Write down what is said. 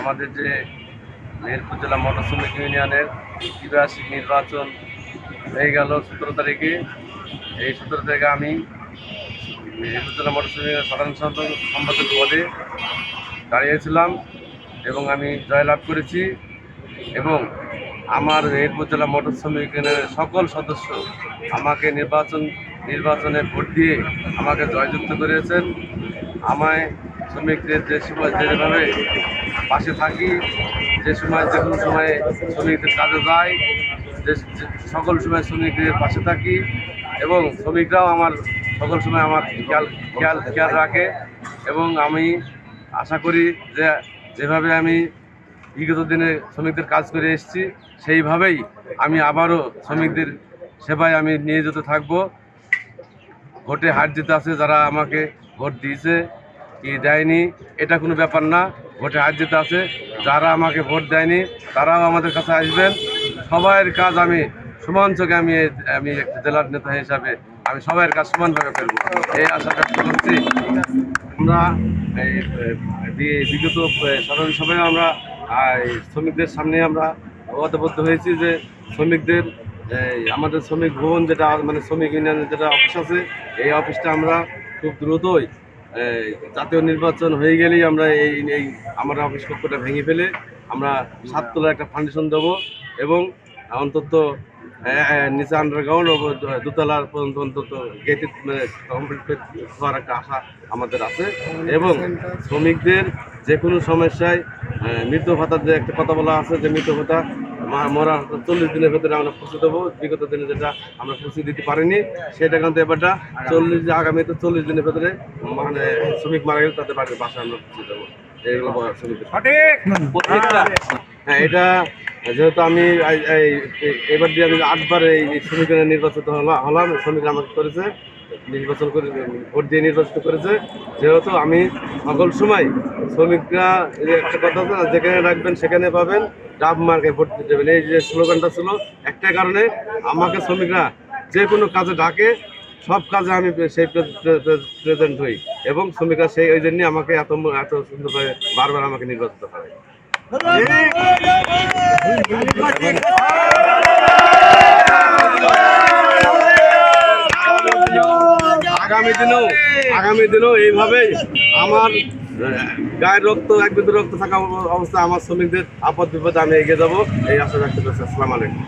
আমাদের যে মেহেরপুর জেলা মোটর শ্রমিক ইউনিয়নের দ্বিবার্ষিক নির্বাচন হয়ে গেল 17 তারিখে। এই 17 তারিখে আমি মেহেরপুর জেলা মোটর শ্রমিক সাধারণ সম্পাদক পদে দাঁড়িয়েছিলাম এবং আমি জয়লাভ করেছি। এবং আমার মেহেরপুর জেলা মোটর শ্রমিক ইউনিয়নের সকল সদস্য আমাকে নির্বাচনে ভোট দিয়ে আমাকে জয়যুক্ত করেছেন। আমায় শ্রমিকদের যেভাবে পাশে থাকি, যে কোনো সময়ে শ্রমিকদের কাজে যাই, যে সকল সময় শ্রমিকদের পাশে থাকি এবং শ্রমিকরাও আমার সকল সময় আমার খেয়াল রাখে। এবং আমি আশা করি যে যেভাবে আমি বিগত দিনে শ্রমিকদের কাজ করে এসেছি সেইভাবেই আমি আবারও শ্রমিকদের সেবায় আমি নিয়োজিত থাকব। ভোটে হার জিত আছে, যারা আমাকে ভোট দিয়েছে কি দেয়নি এটা কোনো ব্যাপার না। ভোটে হার জিত আছে, যারা আমাকে ভোট দেয়নি তারাও আমাদের কাছে আসবেন। সবাইয়ের কাজ আমি সমান চোখে আমি জেলার নেতা হিসাবে আমি সবাইয়ের কাজ সমানভাবে করব, এই আশা ব্যক্ত করছি। আমরা বিগত সাধারণ সভায় আমরা শ্রমিকদের সামনে আমরা ওয়াদাবদ্ধ হয়েছি যে শ্রমিকদের আমাদের শ্রমিক ভবন যেটা মানে শ্রমিক ইউনিয়নের যেটা অফিস আছে, এই অফিসটা আমরা খুব দ্রুতই জাতীয় নির্বাচন হয়ে গেলেই আমরা আমরা অফিস কক্ষটা ভেঙে ফেলে আমরা 7 তলার একটা ফাউন্ডেশন দেবো এবং অন্তত নিচে আন্ডারগ্রাউন্ড ও 2 তলার পর্যন্ত অন্তত গেটে কমপ্লিট হওয়ার একটা আশা আমাদের আছে। এবং শ্রমিকদের যে কোনো সমস্যায় মৃত্যু ভাতার যে একটা কথা বলা আছে, যে মৃত্যু ভাতা মরা 40 দিনের ভেতরে আমরা পৌঁছে দেবো। বিগত দিনে যেটা আমরা পৌঁছে দিতে পারিনি সেটা কিন্তু এবারটা আগামীতে 40 দিনের ভেতরে মানে শ্রমিক মারা গেলে তাদের বাড়ির বাসায় আমরা পৌঁছে দেবো। এইগুলো শ্রমিকদের হ্যাঁ, এটা যেহেতু আমি এবার দিয়ে আমি 8 বার এই শ্রমিকের নির্বাচিত হলাম, শ্রমিকরা আমাকে করেছে নির্বাচন করে ভোট দিয়ে নির্বাচিত করেছে। যেহেতু আমি সকল সময় শ্রমিকরা একটা কথা আছে না, যেখানে রাখবেন সেখানে পাবেন, ডাব মার্কে ভোট দেবেন, এই যে স্লোগানটা ছিল একটাই কারণে আমাকে শ্রমিকরা যে কোনো কাজে ডাকে, সব কাজে আমি সেই প্রেজেন্ট হই এবং শ্রমিকরা সেই ওই জন্যই আমাকে এত সুন্দরভাবে বারবার আমাকে নির্বাচিত করে। আগামী দিনেও এইভাবেই আমার গায়ের রক্ত এক বিন্দু রক্ত থাকা অবস্থায় আমার শ্রমিকদের আপদ বিপদে আমি এগিয়ে যাবো, এই আশা ব্যক্ত করছি। আসসালামু আলাইকুম।